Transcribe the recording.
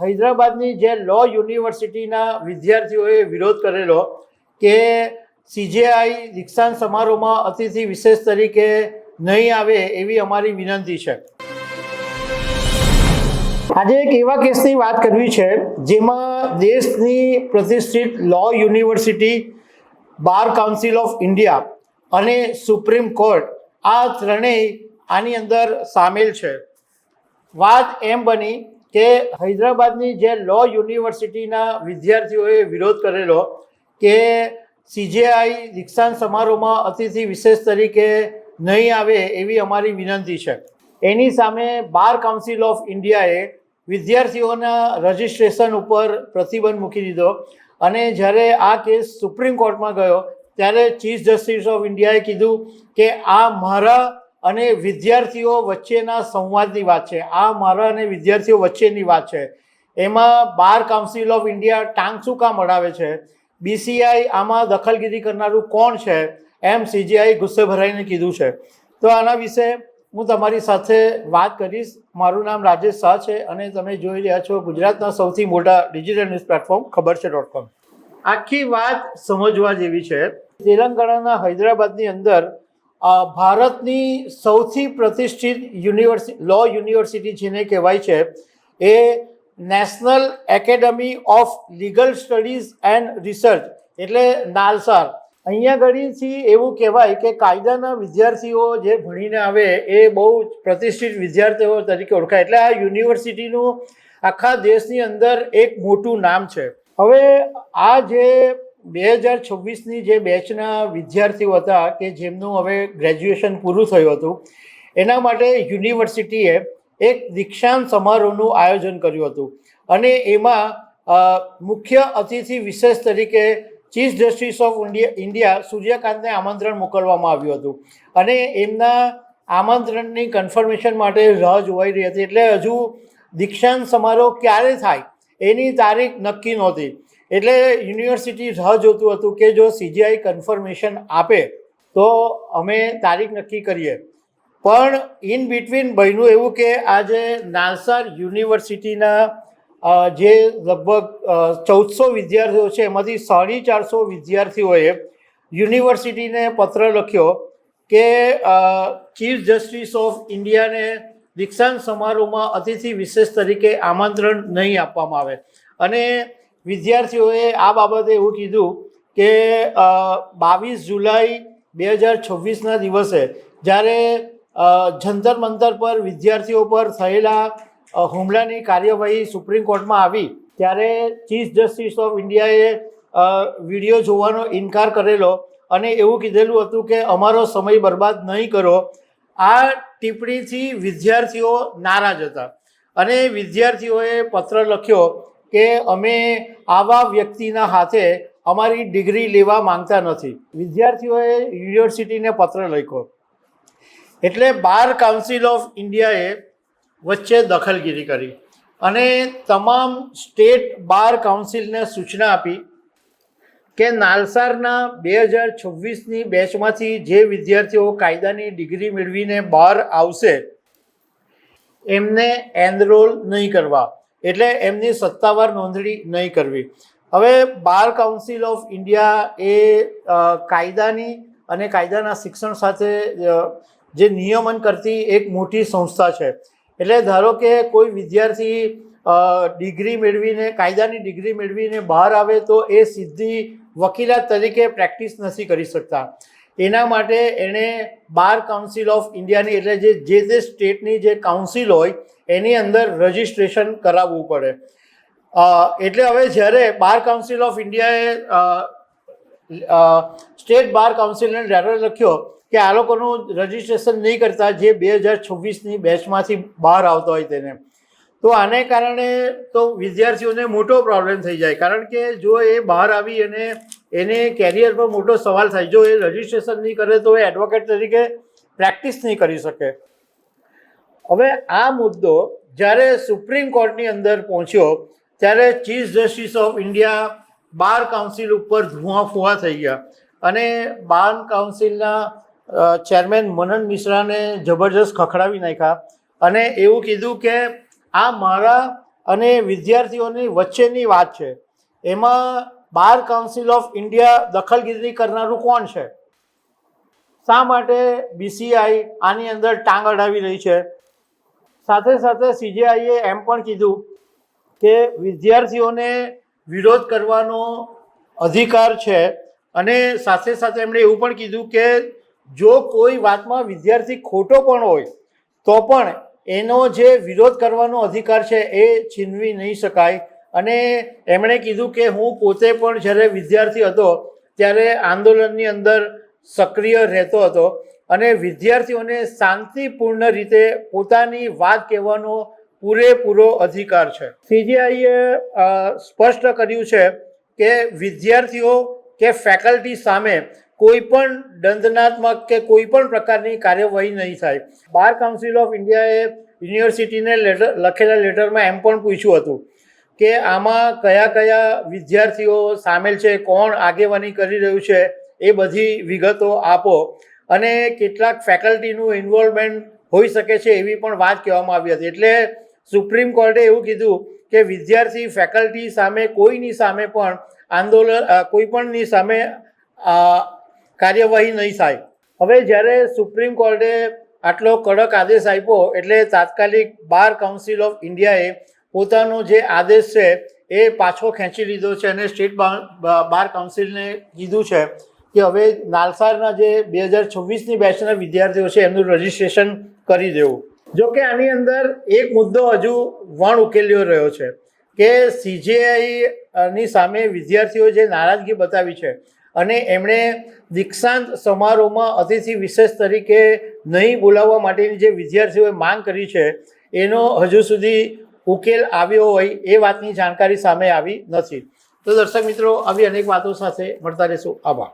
હૈદરાબાદની જે લો યુનિવર્સિટીના વિદ્યાર્થીઓએ વિરોધ કરેલો કે સીજેઆઈ દીક્ષાંત સમારોહમાં અતિથિ વિશેષ તરીકે નહીં આવે એવી અમારી વિનંતી છે। આજે એક એવા કેસની વાત કરવી છે જેમાં દેશની પ્રતિષ્ઠિત law university, bar council of India અને સુપ્રીમ કોર્ટ આ ત્રણેય આની અંદર સામેલ છે। વાત એમ બની કે હૈદરાબાદની જે લો યુનિવર્સિટીના વિદ્યાર્થીઓએ વિરોધ કરેલો કે સીજેઆઈ દીક્ષાંત સમારોહમાં અતિથિ વિશેષ તરીકે નહીં આવે એવી અમારી વિનંતી છે। એની સામે બાર કાઉન્સિલ ઓફ ઇન્ડિયાએ વિદ્યાર્થીઓના રજિસ્ટ્રેશન ઉપર પ્રતિબંધ મૂકી દીધો અને જ્યારે આ કેસ સુપ્રીમ કોર્ટમાં ગયો ત્યારે ચીફ જસ્ટિસ ઓફ ઇન્ડિયાએ કીધું કે આ મારા અને વિદ્યાર્થીઓ વચ્ચેના સંવાદની વાત છે, આ મારા અને વિદ્યાર્થીઓ વચ્ચેની વાત છે। એમાં બાર કાઉન્સિલ ઓફ ઇન્ડિયા ટાંગ શું કામ અડાવે છે, બીસીઆઈ આમાં દખલગીરી કરનારું કોણ છે, એમ સીજેઆઈ ગુસ્સે ભરાઈને કીધું છે। તો આના વિશે હું તમારી સાથે વાત કરીશ। મારું નામ રાજેશ શાહ છે અને તમે જોઈ રહ્યા છો ગુજરાતના સૌથી મોટા ડિજિટલ ન્યૂઝ પ્લેટફોર્મ ખબર છે.com। આખી વાત સમજવા જેવી છે। તેલંગાણાના હૈદરાબાદની અંદર ભારતની સૌથી પ્રતિષ્ઠિત લો યુનિવર્સિટી જેને કહેવાય છે એ national academy of legal studies and research એટલે નાલસાર। અહીંયા ઘડીથી એવું કહેવાય કે કાયદાના વિદ્યાર્થીઓ જે ભણીને આવે એ બહુ પ્રતિષ્ઠિત વિદ્યાર્થીઓ તરીકે ઓળખાય, એટલે આ યુનિવર્સિટીનું આખા દેશની અંદર એક મોટું નામ છે। હવે આ જે 2026ની જે બેચના વિદ્યાર્થીઓ હતા કે જેમનું હવે ગ્રેજ્યુએશન પૂરું થયું હતું એના માટે યુનિવર્સિટીએ એક દીક્ષાંત સમારોહનું આયોજન કર્યું હતું અને એમાં મુખ્ય અતિથિ વિશેષ તરીકે ચીફ જસ્ટિસ ઓફ ઇન્ડિયા સૂર્યકાંતને આમંત્રણ મોકલવામાં આવ્યું હતું અને એમના આમંત્રણની કન્ફર્મેશન માટે રાહ જોવાઈ રહી હતી। એટલે હજુ દીક્ષાંત સમારોહ ક્યારે થાય એની તારીખ નક્કી નહોતી, એટલે યુનિવર્સિટી રાહ જોતું હતું કે જો સીજીઆઈ કન્ફર્મેશન આપે તો અમે તારીખ નક્કી કરીએ। પણ ઇન બિટવીન બન્યું એવું કે આજે નાલસાર યુનિવર્સિટીના જે લગભગ 1400 વિદ્યાર્થીઓ છે એમાંથી 450 વિદ્યાર્થીઓએ યુનિવર્સિટીને પત્ર લખ્યો કે ચીફ જસ્ટિસ ઓફ ઇન્ડિયાને દીક્ષાંત સમારોહમાં અતિથિ વિશેષ તરીકે આમંત્રણ નહીં આપવામાં આવે અને વિદ્યાર્થીઓએ આ બાબતે એવું કીધું કે 22 જુલાઈ 2026ના દિવસે જ્યારે જંતર મંતર પર વિદ્યાર્થીઓ પર થયેલા હુમલાની કાર્યવાહી સુપ્રીમ કોર્ટમાં આવી ત્યારે ચીફ જસ્ટિસ ઓફ ઇન્ડિયાએ વિડીયો જોવાનો ઇનકાર કરેલો અને એવું કીધેલું હતું કે અમારો સમય બરબાદ નહીં કરો। આ ટિપ્પણીથી વિદ્યાર્થીઓ નારાજ હતા અને વિદ્યાર્થીઓએ પત્ર લખ્યો કે અમે આવા વ્યક્તિના હાથે અમારી ડિગ્રી લેવા માંગતા નથી। વિદ્યાર્થીઓએ યુનિવર્સિટીને પત્ર લખ્યો એટલે બાર કાઉન્સિલ ઓફ ઇન્ડિયાએ વચ્ચે દખલગીરી કરી અને તમામ સ્ટેટ બાર કાઉન્સિલને સૂચના આપી કે નાલસારના 2026ની બેચમાંથી જે વિદ્યાર્થીઓ કાયદાની ડિગ્રી મેળવીને બહાર આવશે એમને એનરોલ નહીં કરવા, એટલે એમની સત્તાવાર નોંધણી નહીં કરવી। હવે બાર કાઉન્સિલ ઓફ ઇન્ડિયા એ કાયદાની અને કાયદાના શિક્ષણ સાથે જે નિયમન કરતી એક મોટી સંસ્થા છે। એટલે ધારો કે કોઈ વિદ્યાર્થી ડિગ્રી મેળવીને કાયદાની ડિગ્રી મેળવીને બહાર આવે તો એ સીધી વકીલાત તરીકે પ્રેક્ટિસ નથી કરી શકતા। એના માટે એણે બાર કાઉન્સિલ ઓફ ઇન્ડિયાની એટલે જે તે સ્ટેટની જે કાઉન્સિલ હોય એની અંદર રજિસ્ટ્રેશન કરાવવું પડે। એટલે હવે જ્યારે બાર કાઉન્સિલ ઓફ ઇન્ડિયાએ સ્ટેટ બાર કાઉન્સિલને લેટર લખ્યો કે આ લોકોનું રજિસ્ટ્રેશન નહીં કરતા જે 2026ની બેચમાંથી બહાર આવતા હોય તેને, તો આને કારણે તો વિદ્યાર્થીઓને મોટો પ્રોબ્લેમ થઈ જાય, કારણ કે જો એ બહાર આવી અને એને કેરિયર પર મોટો સવાલ થાય। જો એ રજિસ્ટ્રેશન નહીં કરે તો એ એડવોકેટ તરીકે પ્રેક્ટિસ નહીં કરી શકે। હવે આ મુદ્દો જ્યારે સુપ્રીમ કોર્ટની અંદર પહોંચ્યો ત્યારે chief justice of India bar council ઉપર ધુઆ થઈ ગયા અને બાર કાઉન્સિલના ચેરમેન મનન મિશ્રાને જબરજસ્ત ખખડાવી નાખ્યા અને એવું કીધું કે આ મારા અને વિદ્યાર્થીઓની વચ્ચેની વાત છે, એમાં બાર કાઉન્સિલ ઓફ ઇન્ડિયા દખલગીરી કરનારું કોણ છે? શા માટે BCI આની અંદર ટાંગ અડાવી રહી છે? સાથે સાથે CJIએ એમ પણ કીધું કે વિદ્યાર્થીઓને વિરોધ કરવાનો અધિકાર છે, અને સાથે સાથે એમણે એવું પણ કીધું કે જો કોઈ વાતમાં વિદ્યાર્થી ખોટો પણ હોય તો પણ એનો જે વિરોધ કરવાનો અધિકાર છે એ છીનવી નહીં શકાય. અને એમણે કીધું કે હું પોતે પણ જ્યારે વિદ્યાર્થી હતો ત્યારે આંદોલનની અંદર સક્રિય રહેતો હતો અને વિદ્યાર્થીઓને શાંતિપૂર્ણ રીતે પોતાની વાત કહેવાનો પૂરેપૂરો અધિકાર છે. CJIએ સ્પષ્ટ કર્યું છે કે વિદ્યાર્થીઓ કે ફેકલ્ટી સામે કોઈ પણ દંડનાત્મક કે કોઈ પણ પ્રકારની કાર્યવાહી નહીં થાય. બાર કાઉન્સિલ ઓફ ઇન્ડિયાએ યુનિવર્સિટીને લખેલા લેટરમાં એમ પણ પૂછ્યું હતું કે આમાં કયા કયા વિદ્યાર્થીઓ સામેલ છે, કોણ આગેવાની કરી રહ્યું છે, એ બધી વિગતો આપો, અને કેટલાક ફેકલ્ટીનું ઇન્વોલ્વમેન્ટ હોઈ શકે છે એવી પણ વાત કહેવામાં આવી હતી. એટલે સુપ્રીમ કોર્ટે એવું કીધું કે વિદ્યાર્થી ફેકલ્ટી સામે કોઈની સામે પણ કોઈ પણની સામે કાર્યવાહી નહીં થાય. હવે જ્યારે સુપ્રીમ કોર્ટે આટલો કડક આદેશ આપ્યો એટલે તાત્કાલિક બાર કાઉન્સિલ ઓફ ઇન્ડિયાએ પોતાનો જે આદેશ છે એ પાછો ખેંચી લીધો છે અને સ્ટેટ બાર કાઉન્સિલને કીધું છે કે હવે નાલસારના જે 2026ની બેચના વિદ્યાર્થીઓ છે એમનું રજિસ્ટ્રેશન કરી દેવું. જોકે આની અંદર એક મુદ્દો હજુ વણ ઉકેલ્યો રહ્યો છે કે CJIની સામે વિદ્યાર્થીઓ જે નારાજગી બતાવી છે અને એમણે દીક્ષાંત સમારોહમાં અતિથિ વિશેષ તરીકે નહીં બોલાવવા માટેની જે વિદ્યાર્થીઓએ માંગ કરી છે એનો હજુ સુધી ઉકેલ આવ્યો હોય એ વાતની જાણકારી સામે આવી નથી. તો દર્શક મિત્રો, આવી અનેક વાતો સાથે મળતા રહેશું. આભાર.